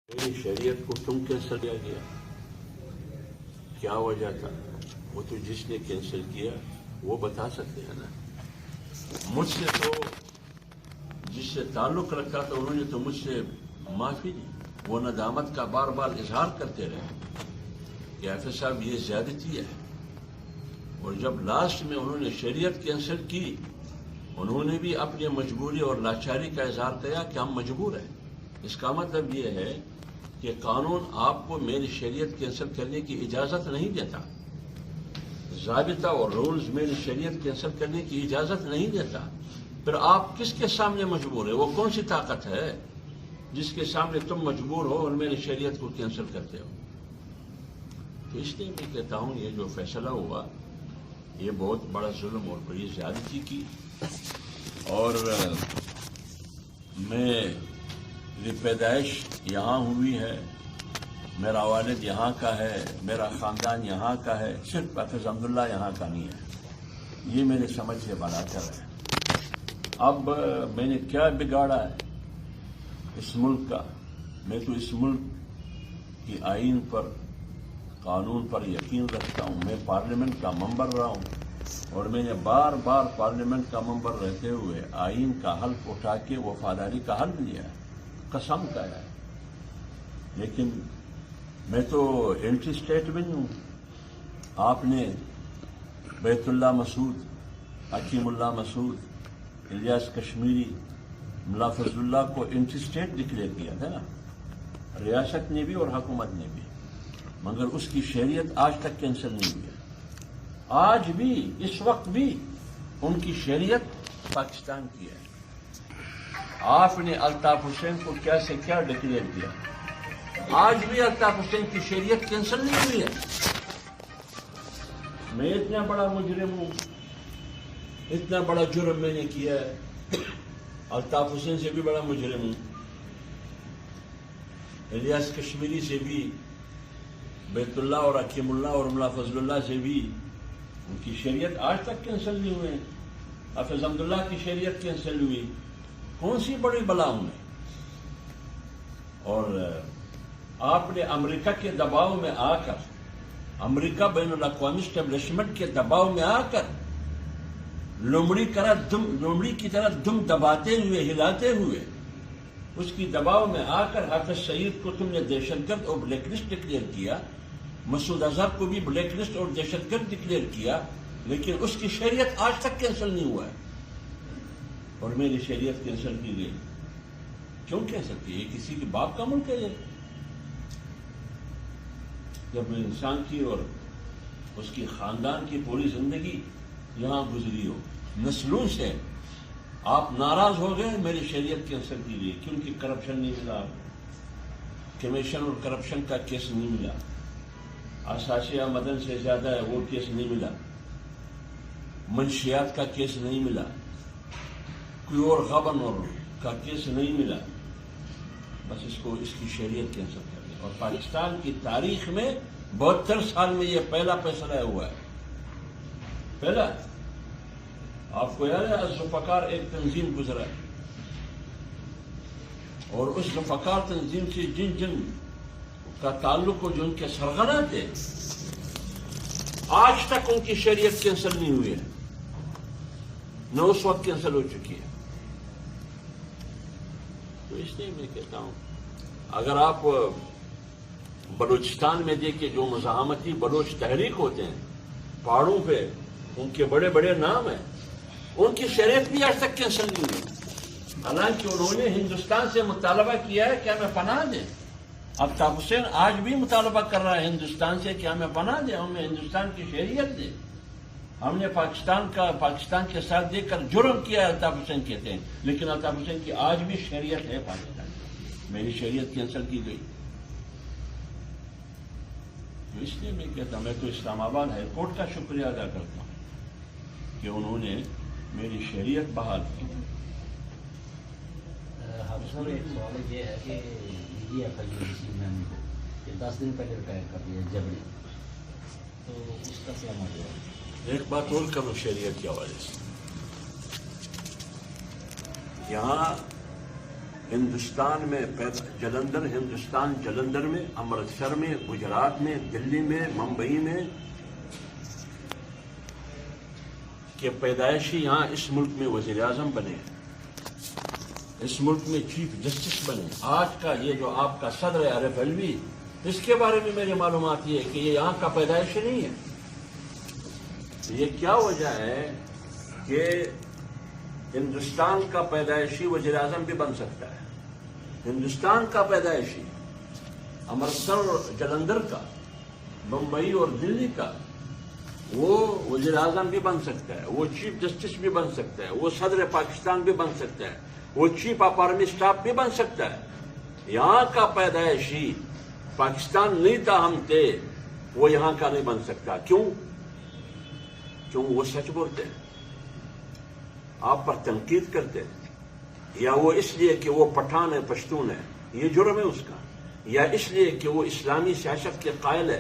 شریعت کو تم کینسل کیا گیا، کیا وجہ تھا؟ وہ تو جس نے کینسل کیا وہ بتا سکتے ہیں نا۔ مجھ سے تو جس سے تعلق رکھا تھا انہوں نے تو مجھ سے معافی دی، وہ ندامت کا بار بار اظہار کرتے رہے کہ حافظ صاحب یہ زیادتی ہے، اور جب لاسٹ میں انہوں نے شریعت کینسل کی انہوں نے بھی اپنی مجبوری اور لاچاری کا اظہار کیا کہ ہم مجبور ہیں۔ اس کا مطلب یہ ہے کہ قانون آپ کو میری شریعت کینسل کرنے کی اجازت نہیں دیتا، ضابطہ اور رولز میری شریعت کینسل کرنے کی اجازت نہیں دیتا۔ پھر آپ کس کے سامنے مجبور ہے؟ وہ کون سی طاقت ہے جس کے سامنے تم مجبور ہو اور میری شریعت کو کینسل کرتے ہو؟ تو اس لیے میں کہتا ہوں یہ جو فیصلہ ہوا یہ بہت بڑا ظلم اور بڑی زیادتی کی، اور میری پیدائش یہاں ہوئی ہے، میرا والد یہاں کا ہے، میرا خاندان یہاں کا ہے، صرف حافظ عبداللہ یہاں کا نہیں ہے، یہ میرے سمجھ سے بڑا کر ہے۔ اب میں نے کیا بگاڑا ہے اس ملک کا؟ میں تو اس ملک کی آئین پر، قانون پر یقین رکھتا ہوں۔ میں پارلیمنٹ کا ممبر رہا ہوں اور میں نے بار بار پارلیمنٹ کا ممبر رہتے ہوئے آئین کا حلف اٹھا کے وفاداری کا حلف لیا ہے، قسم کا ہے، لیکن میں تو اینٹی اسٹیٹ میں ہوں۔ آپ نے بیت اللہ مسعود، حکیم اللہ مسعود، الیاس کشمیری، ملا فضل اللہ کو اینٹی اسٹیٹ ڈکلیئر کیا تھا نا، ریاست نے بھی اور حکومت نے بھی، مگر اس کی شریعت آج تک کینسل نہیں ہوئی ہے۔ آج بھی، اس وقت بھی ان کی شریعت پاکستان کی ہے۔ آپ نے الطاف حسین کو کیا سے کیا ڈکلیئر کیا، آج بھی الطاف حسین کی شریعت کینسل نہیں ہوئی ہے۔ میں اتنا بڑا مجرم ہوں، اتنا بڑا جرم میں نے کیا ہے، الطاف حسین سے بھی بڑا مجرم ہوں، الیاس کشمیری سے بھی، بیت اللہ اور حکیم اللہ اور ملا فضل اللہ سے بھی ان کی شریعت آج تک کینسل نہیں ہوئے۔ حافظ عبداللہ کی شریعت کینسل ہوئی، کون سی بڑی بلا ہوں میں؟ اور آپ نے امریکہ کے دباؤ میں آ کر، امریکہ بین الاقوامی اسٹیبلشمنٹ کے دباؤ میں آ کر لومڑی کی طرح دم دباتے ہوئے، ہلاتے ہوئے، اس کی دباؤ میں آ کر حافظ سعید کو تم نے دہشت گرد اور بلیک لسٹ ڈکلیئر کیا، مسعود اظہر کو بھی بلیک لسٹ اور دہشت گرد ڈکلیئر کیا، لیکن اس کی شریعت آج تک کینسل نہیں ہوا ہے، اور میری شریعت کینسل کی گئی۔ کیوں کینسل کی؟ یہ کسی کے باپ کا ملک ہے یہ؟ جب انسان کی اور اس کی خاندان کی پوری زندگی یہاں گزری ہو، نسلوں سے آپ ناراض ہو گئے، میری شریعت کینسل کی گئی کیونکہ کرپشن نہیں ملا، کمیشن اور کرپشن کا کیس نہیں ملا، آساشیہ مدن سے زیادہ ہے وہ کیس نہیں ملا، منشیات کا کیس نہیں ملا، کوئی اور غبن اور کا کیس نہیں ملا، بس اس کی شریعت کینسل کر دیا۔ اور پاکستان کی تاریخ میں 72 سال میں یہ پہلا فیصلہ ہوا ہے، پہلا۔ آپ کو یاد ہے ذوالفقار ایک تنظیم گزرا ہے، اور اس ذوالفقار تنظیم سے جن کا تعلق ہو، جو ان کے سرغنہ تھے، آج تک ان کی شریعت کینسل نہیں ہوئی ہے، نہ اس وقت کینسل ہو چکی ہے۔ تو اس لیے میں کہتا ہوں اگر آپ بلوچستان میں دیکھیں جو مزاحمتی بلوچ تحریک ہوتے ہیں پہاڑوں پہ، ان کے بڑے بڑے نام ہیں، ان کی شریعت بھی آج تک کینسل نہیں ہوئی، حالانکہ انہوں نے ہندوستان سے مطالبہ کیا ہے کہ ہمیں پناہ دیں۔ الطاف حسین آج بھی مطالبہ کر رہا ہے ہندوستان سے کہ ہمیں پناہ دیں، ہمیں ہندوستان کی شریعت دیں۔ ہم نے پاکستان کے ساتھ دیکھ کر جرم کیا ہے، الطاف حسین کہتے ہیں، لیکن الطاف حسین کی آج بھی شریعت ہے پاکستان کی، میری شریعت کینسل کی گئی۔ تو اس لیے میں کہتا ہوں، میں تو اسلام آباد ہائی کورٹ کا شکریہ ادا کرتا ہوں کہ انہوں نے میری شریعت بحال کی۔ حافظ صاحب ایک سوال یہ ہے کہ ڈی ایف آئی میم کو 10 دن پہلے ریٹائر کر دیا جبری، تو اس کا کیا مطلب ہے؟ ایک بات اور کروں شریعت کے حوالے سے، یہاں ہندوستان میں جلندر، ہندوستان جلندر میں، امرتسر میں، گجرات میں، دلی میں، ممبئی میں، کہ پیدائشی یہاں اس ملک میں وزیر اعظم بنے، اس ملک میں چیف جسٹس بنے. آج کا یہ جو آپ کا صدر ہے عارف علوی، اس کے بارے میں میری معلومات یہ ہے کہ یہ یہاں کا پیدائشی نہیں ہے. یہ کیا وجہ ہے کہ ہندوستان کا پیدائشی وزیر اعظم بھی بن سکتا ہے، ہندوستان کا پیدائشی امرتسر اور جلندر کا، ممبئی اور دلی کا، وہ وزیر اعظم بھی بن سکتا ہے، وہ چیف جسٹس بھی بن سکتا ہے، وہ صدر پاکستان بھی بن سکتا ہے، وہ چیف آف آرمی اسٹاف بھی بن سکتا ہے. یہاں کا پیدائشی پاکستان نہیں تھا ہم تھے، وہ یہاں کا نہیں بن سکتا. کیوں؟ وہ سچ بولتے ہیں، آپ پر تنقید کرتے ہیں، یا وہ اس لیے کہ وہ پٹھان ہے، پشتون ہے، یہ جرم ہے اس کا، یا اس لیے کہ وہ اسلامی سیاست کے قائل ہے،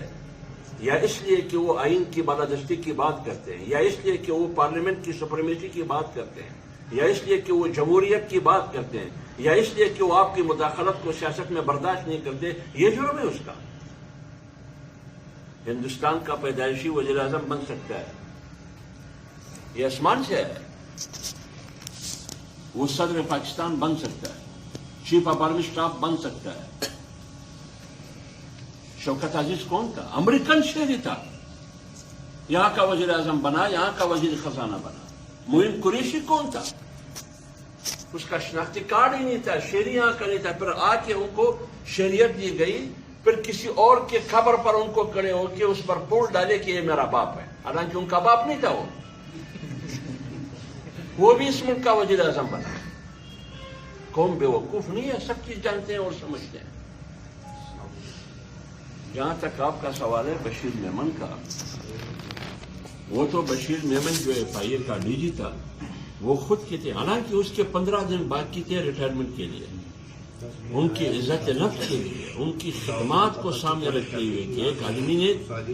یا اس لیے کہ وہ آئین کی بالادستی کی بات کرتے ہیں، یا اس لیے کہ وہ پارلیمنٹ کی سپریمیسی کی بات کرتے ہیں، یا اس لیے کہ وہ جمہوریت کی بات کرتے ہیں، یا اس لیے کہ وہ آپ کی مداخلت کو سیاست میں برداشت نہیں کرتے، یہ جرم ہے اس کا. ہندوستان کا پیدائشی وزیر اعظم بن سکتا ہے، یہ آسمان سے ہے. وہ صدر پاکستان بن سکتا ہے، چیف آف آرمی اسٹاف بن سکتا ہے. شوکت عزیز کون تھا؟ امریکن شہری تھا، یہاں کا وزیر اعظم بنا، یہاں کا وزیر خزانہ بنا. معین قریشی کون تھا؟ اس کا شناختی کارڈ ہی نہیں تھا، شہری یہاں کا نہیں تھا. پھر آ کے ان کو شہریت دی گئی، پھر کسی اور کے خبر پر ان کو کھڑے ہو کے اس پر پول ڈالے کہ یہ میرا باپ ہے، حالانکہ ان کا باپ نہیں تھا. وہ بھی اس ملک کا وزیر اعظم بنا. قوم بے وقوف نہیں ہے، سب چیز جانتے ہیں اور سمجھتے ہیں. جہاں تک آپ کا سوال ہے بشیر میمن کا، وہ تو بشیر میمن جو FIA کا DG تھا، وہ خود کے تھے، حالانکہ اس کے 15 دن باقی تھے ریٹائرمنٹ کے لیے. ان کی عزت نفس کے لیے، ان کی خدمات کو سامنے رکھتے ہوئے کہ ایک آدمی نے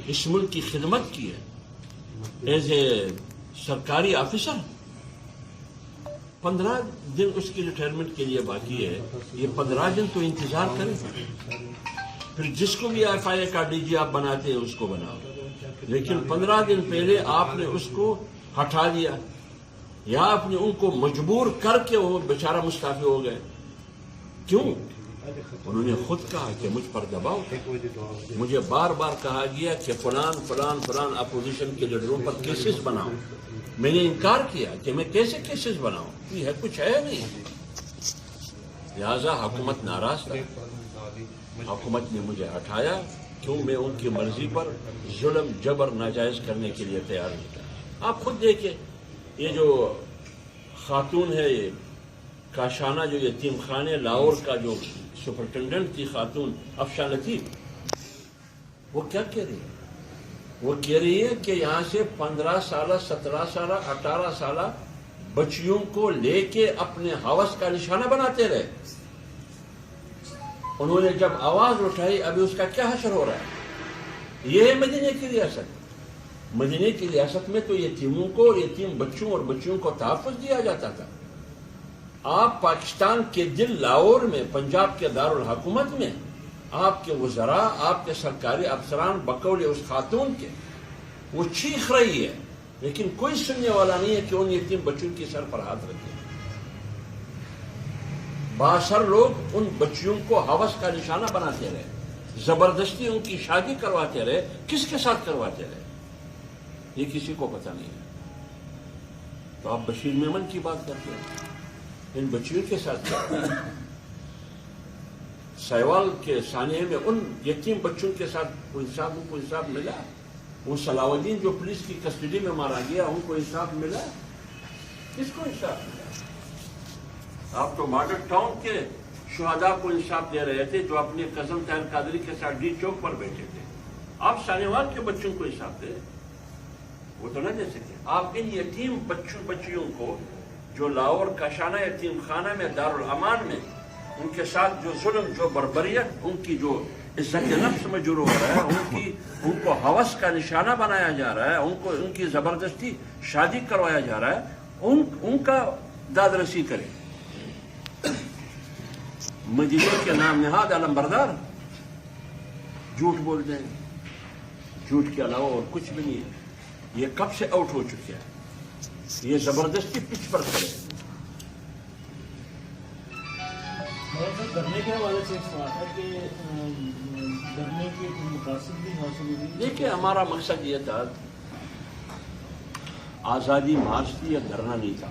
اس ملک کی خدمت کی ہے ایز اے سرکاری آفیسر. 15 دن اس کی ریٹائرمنٹ کے لیے باقی ہے. یہ 15 دن تو انتظار کریں، پھر جس کو بھی FIA کا DG آپ بناتے ہیں اس کو بناؤ. لیکن 15 دن پہلے آپ نے اس کو ہٹا دیا، یا آپ نے ان کو مجبور کر کے وہ بیچارہ مستعفی ہو گئے. کیوں؟ انہوں نے خود کہا کہ مجھ پر دباؤ تھا. مجھے بار بار کہا گیا کہ فلان فلان فلان اپوزیشن کے لیڈروں پر کیسز بناؤ. میں نے انکار کیا کہ میں کیسے کیسز بناؤں، یہ کچھ ہے نہیں. لہذا حکومت ناراض تھا، حکومت نے مجھے ہٹایا. کیوں؟ میں ان کی مرضی پر ظلم جبر ناجائز کرنے کے لیے تیار نہیں تھا. آپ خود دیکھیں، یہ جو خاتون ہے، یہ کاشانہ جو یتیم خانے لاہور کا جو سپرنٹینڈنٹ تھی خاتون افشاں لطیف، وہ کیا کہہ رہی ہے؟ وہ کہہ رہی ہے کہ یہاں سے 15 سالہ 17 سالہ 18 سالہ بچیوں کو لے کے اپنے ہوس کا نشانہ بناتے رہے. انہوں نے جب آواز اٹھائی، ابھی اس کا کیا حشر ہو رہا ہے؟ یہ ہے مدینے کی ریاست. مدینے کی ریاست میں تو یتیموں کو اور یتیم بچوں اور بچیوں کو تحفظ دیا جاتا تھا. آپ پاکستان کے دل لاہور میں، پنجاب کے دارالحکومت میں، آپ کے وزراء، آپ کے سرکاری افسران بقول اس خاتون کے وہ چیخ رہی ہے، لیکن کوئی سننے والا نہیں ہے کہ ان یتیم بچوں کی سر پر ہاتھ رکھے. باثر لوگ ان بچیوں کو ہوس کا نشانہ بناتے رہے، زبردستی ان کی شادی کرواتے رہے. کس کے ساتھ کرواتے رہے یہ کسی کو پتہ نہیں ہے. تو آپ بشیر میمن کی بات کرتے ہیں، ان بچیوں کے ساتھ کیا؟ سیوال کے سانحے میں ان یتیم بچوں کے ساتھ کوئی انصاف ملا؟ وہ صلاح الدین جو پولیس کی کسٹڈی میں مارا گیا، ان کو انصاف ملا؟ کس کو انصاف ملا؟ آپ تو ماڈل ٹاؤن کے شہداء کو انصاف دے رہے تھے جو اپنے کزن طاہر قادری کے ساتھ ڈی چوک پر بیٹھے تھے. آپ سانحوال کے بچوں کو انصاف دے، وہ تو نہ دے سکے. آپ ان یتیم بچیوں کو جو لاہور کاشانہ یتیم خانہ میں دارالامان میں ان کے ساتھ جو ظلم، جو بربریت، ان کی جو عزت نفس میں جرح ہو رہا ہے، ان کو ہوس کا نشانہ بنایا جا رہا ہے، ان کی زبردستی شادی کروایا جا رہا ہے، ان کا داد رسی کرے. مدینے کے نام نہاد علم بردار جھوٹ بول دیں. جھوٹ کے علاوہ اور کچھ بھی نہیں ہے. یہ کب سے آؤٹ ہو چکے ہیں. یہ زبردستی پچ پر کھڑے ہیں. کرنے کے حوالے سے ایک سوال ہے کہ کرنے کے مقاصد بھی حاصل ہوئی. دیکھیے ہمارا مقصد یہ تھا آزادی مارچ تھی، یہ دھرنا نہیں تھا.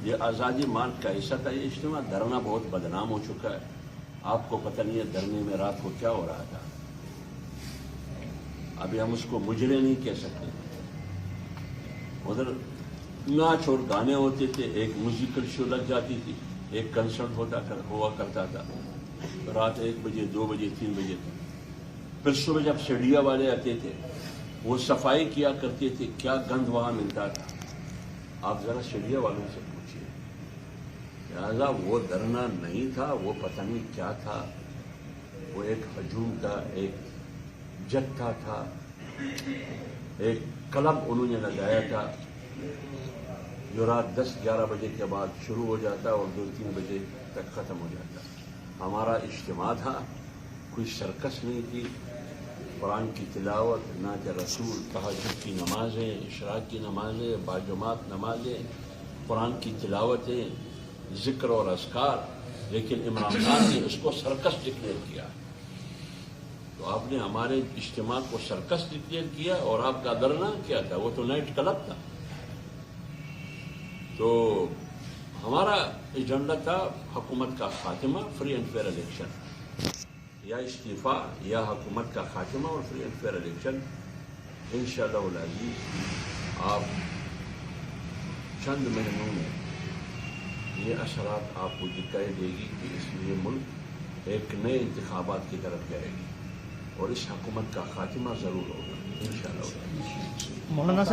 یہ آزادی مارچ کا حصہ تھا. یہ اجتماع دھرنا بہت بدنام ہو چکا ہے. آپ کو پتہ نہیں ہے دھرنے میں رات کو کیا ہو رہا تھا. ابھی ہم اس کو مجرے نہیں کہہ سکتے. ادھر ناچ اور گانے ہوتے تھے، ایک میوزیکل شو لگ جاتی تھی، ایک کنسرٹ ہوا کرتا تھا رات 1 بجے 2 بجے 3 بجے تک. پھر صبح جب سیڈیا والے آتے تھے وہ صفائی کیا کرتے تھے. کیا گند وہاں ملتا تھا آپ ذرا سیڈیا والوں سے پوچھیے. لہٰذا وہ دھرنا نہیں تھا، وہ پتہ نہیں کیا تھا. وہ ایک ہجوم تھا، ایک جتھا تھا، ایک کلب انہوں نے لگایا تھا جو رات 10-11 بجے کے بعد شروع ہو جاتا اور 2-3 بجے تک ختم ہو جاتا. ہمارا اجتماع تھا، کوئی سرکس نہیں تھی. قرآن کی تلاوت، نعت رسول، تہجد کی نمازیں، اشراق کی نمازیں، باجماعت نمازیں، قرآن کی تلاوتیں، ذکر اور اذکار. لیکن عمران خان نے اس کو سرکس ڈکلیئر کیا. تو آپ نے ہمارے اجتماع کو سرکس ڈکلیئر کیا اور آپ کا دھرنا کیا تھا؟ وہ تو نائٹ کلب تھا. تو ہمارا ایجنڈا تھا حکومت کا خاتمہ، فری اینڈ فیئر الیکشن. یا استعفیٰ یا حکومت کا خاتمہ اور فری اینڈ فیئر الیکشن. انشاءاللہ العزیز آپ چند مہینوں میں یہ اثرات آپ کو دکھائی دے گی کہ اس لیے ملک ایک نئے انتخابات کی طرف جائے گی اور اس حکومت کا خاتمہ ضرور ہوگا انشاءاللہ. مولانا